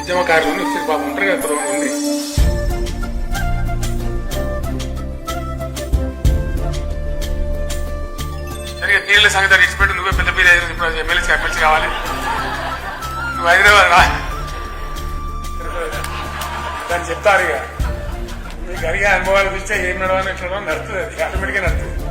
ఉద్యమకారులు బాబు ఉంటారు కదా కొంతమంది సరిగా నీళ్ళ సంగతి ఇచ్చిపెట్టు. నువ్వే పెద్ద పేరు ఎమ్మెల్సీ కావాలి. నువ్వు హైదరాబాద్ రా దాన్ని చెప్తారు. ఇక మీకు అడిగే అనుభవాలు ఇస్తే ఏం నడవాలని ఎట్లా నడుస్తుంది. అది ఆటోమేటిక్గా నడుతుంది.